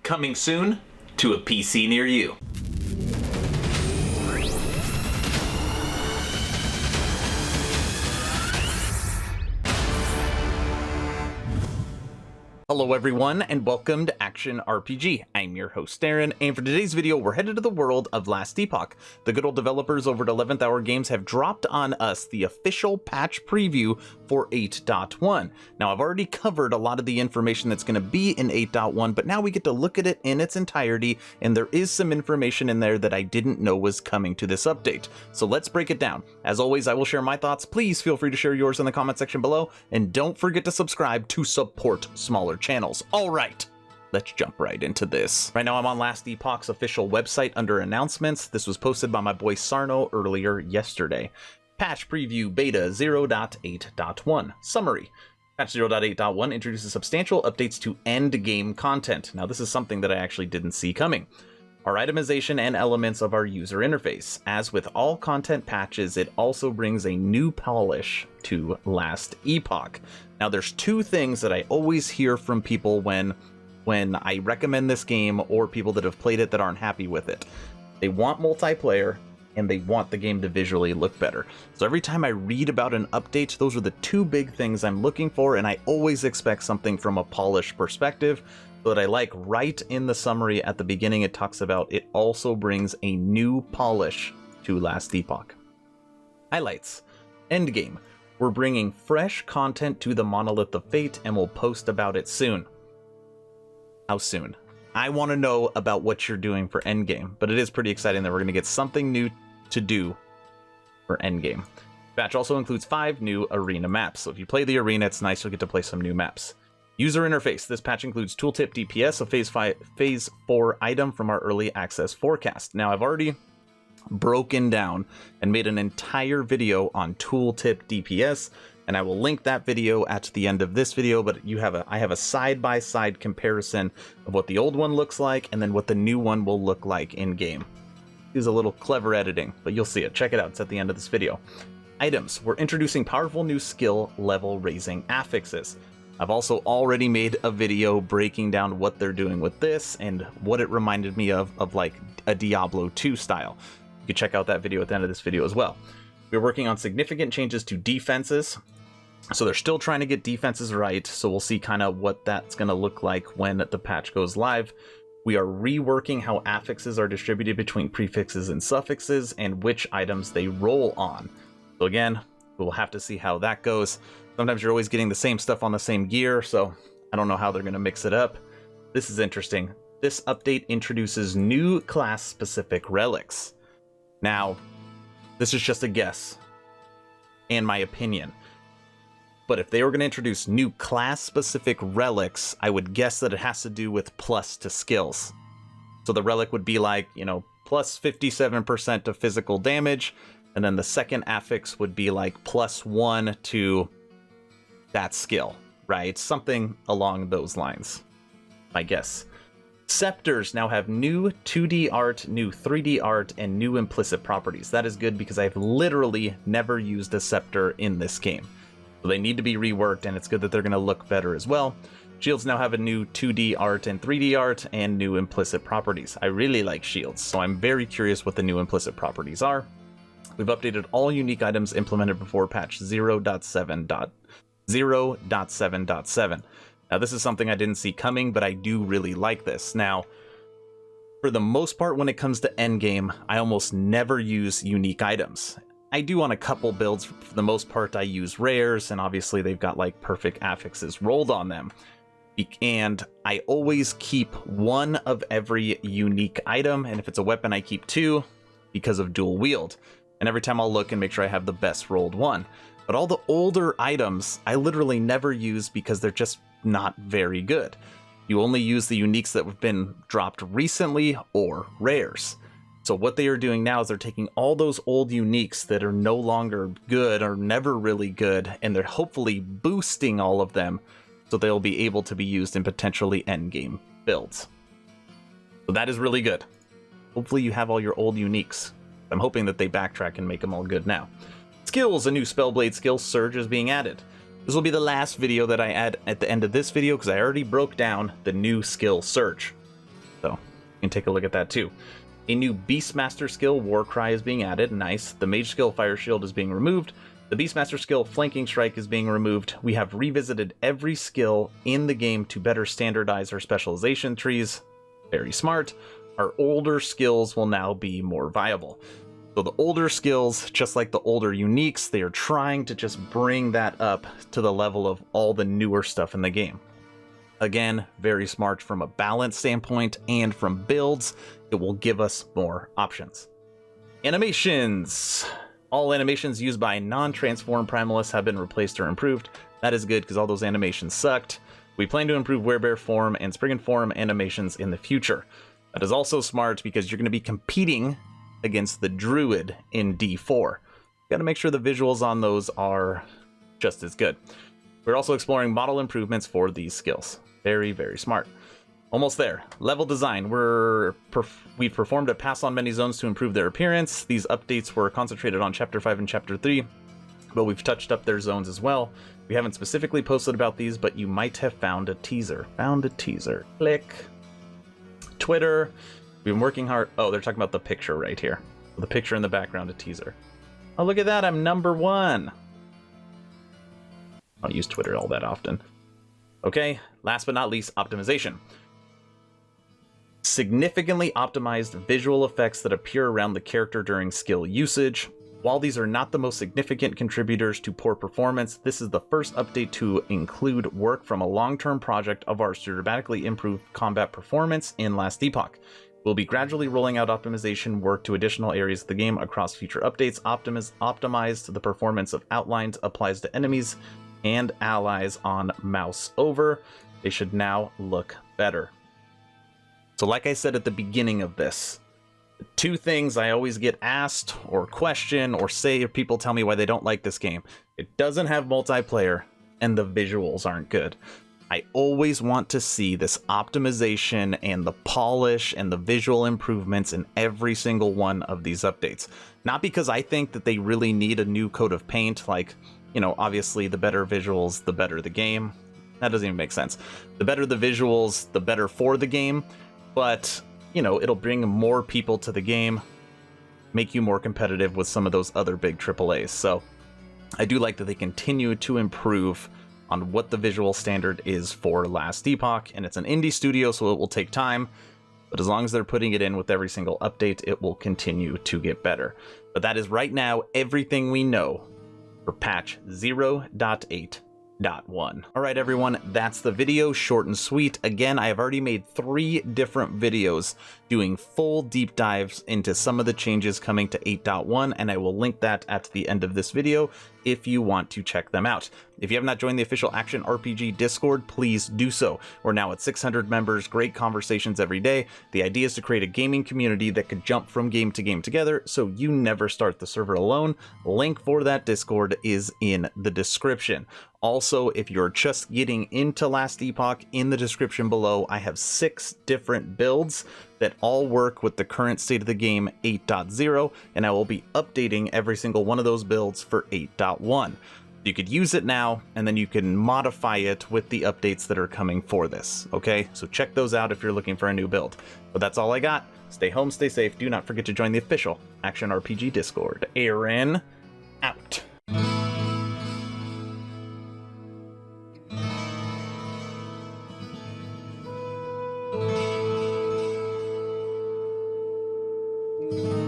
Coming soon to a PC near you. Hello everyone, and welcome to Action RPG. I'm your host Darren, and for today's video we're headed to the world of Last Epoch. The good old developers over at 11th Hour Games have dropped on us the official patch preview for 8.1. Now I've already covered a lot of the information that's going to be in 8.1, but now we get to look at it in its entirety, and there is some information in there that I didn't know was coming to this update. So let's break it down. As always, I will share my thoughts. Please feel free to share yours in the comment section below, and don't forget to subscribe to support smaller channels. Alright, let's jump right into this. Right now I'm on Last Epoch's official website under announcements. This was posted by my boy Sarno earlier yesterday. Patch Preview Beta 0.8.1. Summary. Patch 0.8.1 introduces substantial updates to endgame content. Now this is something that I actually didn't see coming. Our itemization and elements of our user interface. As with all content patches, it also brings a new polish to Last Epoch. Now there's two things that I always hear from people when I recommend this game, or people that have played it that aren't happy with it. They want multiplayer, and they want the game to visually look better. So every time I read about an update, those are the two big things I'm looking for, and I always expect something from a polished perspective. That I like right in the summary at the beginning, it talks about it also brings a new polish to Last Epoch. Highlights. Endgame. We're bringing fresh content to the Monolith of Fate, and we'll post about it soon. How soon? I want to know about what you're doing for Endgame, but it is pretty exciting that we're going to get something new to do for Endgame. Patch also includes 5 new arena maps, so if you play the arena, it's nice you'll get to play some new maps. User interface. This patch includes Tooltip DPS, a Phase 4 item from our early access forecast. Now, I've already broken down and made an entire video on Tooltip DPS, and I will link that video at the end of this video, but I have a side-by-side comparison of what the old one looks like and then what the new one will look like in-game. It's a little clever editing, but you'll see it. Check it out. It's at the end of this video. Items. We're introducing powerful new skill level raising affixes. I've also already made a video breaking down what they're doing with this and what it reminded me of like a Diablo 2 style. You can check out that video at the end of this video as well. We're working on significant changes to defenses. So they're still trying to get defenses right, so we'll see kind of what that's going to look like when the patch goes live. We are reworking how affixes are distributed between prefixes and suffixes and which items they roll on. So again, we'll have to see how that goes. Sometimes you're always getting the same stuff on the same gear, so I don't know how they're going to mix it up. This is interesting. This update introduces new class-specific relics. Now, this is just a guess and my opinion. But if they were going to introduce new class-specific relics, I would guess that it has to do with plus to skills. So the relic would be like, plus 57% of physical damage, and then the second affix would be like +1 to that skill, right? Something along those lines, I guess. Scepters now have new 2D art, new 3D art, and new implicit properties. That is good because I've literally never used a scepter in this game. So they need to be reworked, and it's good that they're going to look better as well. Shields now have a new 2D art and 3D art and new implicit properties. I really like shields, so I'm very curious what the new implicit properties are. We've updated all unique items implemented before patch 0.7.7. Now this is something I didn't see coming, but I do really like this. Now, for the most part when it comes to endgame, I almost never use unique items. I do on a couple builds. For the most part I use rares, and obviously they've got like perfect affixes rolled on them. And I always keep 1 of every unique item, and if it's a weapon I keep 2 because of dual wield. And every time I'll look and make sure I have the best rolled one. But all the older items, I literally never use because they're just not very good. You only use the uniques that have been dropped recently or rares. So what they are doing now is they're taking all those old uniques that are no longer good or never really good, and they're hopefully boosting all of them so they'll be able to be used in potentially endgame builds. So that is really good. Hopefully you have all your old uniques. I'm hoping that they backtrack and make them all good now. Skills, a new Spellblade skill Surge is being added. This will be the last video that I add at the end of this video because I already broke down the new skill Surge. So you can take a look at that too. A new Beastmaster skill, Warcry, is being added. Nice. The Mage skill, Fire Shield, is being removed. The Beastmaster skill, Flanking Strike, is being removed. We have revisited every skill in the game to better standardize our specialization trees. Very smart. Our older skills will now be more viable. So the older skills, just like the older uniques, they are trying to just bring that up to the level of all the newer stuff in the game. Again, very smart from a balance standpoint and from builds. It will give us more options. Animations. All animations used by non-transform primalists have been replaced or improved. That is good because all those animations sucked. We plan to improve Werebear form and Spriggan form animations in the future. That is also smart because you're going to be competing against the Druid in D4. Got to make sure the visuals on those are just as good. We're also exploring model improvements for these skills. Very, very smart. Almost there. Level design. We've performed a pass on many zones to improve their appearance. These updates were concentrated on Chapter 5 and Chapter 3, but we've touched up their zones as well. We haven't specifically posted about these, but you might have found a teaser. Found a teaser. Click. Twitter. We've been working hard. Oh, they're talking about the picture right here. The picture in the background, a teaser. Oh, look at that. I'm #1. I don't use Twitter all that often. Okay, last but not least, optimization. Significantly optimized visual effects that appear around the character during skill usage. While these are not the most significant contributors to poor performance, this is the first update to include work from a long-term project of ours to dramatically improve combat performance in Last Epoch. We'll be gradually rolling out optimization work to additional areas of the game across future updates. Optimized the performance of outlines applies to enemies and allies on mouse over. They should now look better. So like I said at the beginning of this, the two things I always get asked or question or say if people tell me why they don't like this game. It doesn't have multiplayer and the visuals aren't good. I always want to see this optimization and the polish and the visual improvements in every single one of these updates. Not because I think that they really need a new coat of paint, like, you know, obviously the better visuals, the better the game. That doesn't even make sense. The better the visuals, the better for the game. But, you know, it'll bring more people to the game, make you more competitive with some of those other big AAAs. So I do like that they continue to improve on what the visual standard is for Last Epoch, and it's an indie studio, so it will take time, but as long as they're putting it in with every single update, it will continue to get better. But that is right now everything we know for patch 0.8.1. Alright everyone, that's the video, short and sweet. Again, I have already made 3 different videos doing full deep dives into some of the changes coming to 8.1, and I will link that at the end of this video if you want to check them out. If you have not joined the official Action RPG Discord, please do so. We're now at 600 members, great conversations every day. The idea is to create a gaming community that could jump from game to game together, so you never start the server alone. Link for that Discord is in the description. Also, if you're just getting into Last Epoch, in the description below, I have 6 different builds that all work with the current state of the game 8.0, and I will be updating every single one of those builds for 8.1. You could use it now, and then you can modify it with the updates that are coming for this, okay? So check those out if you're looking for a new build. But that's all I got. Stay home, stay safe. Do not forget to join the official Action RPG Discord. Aaron, out. you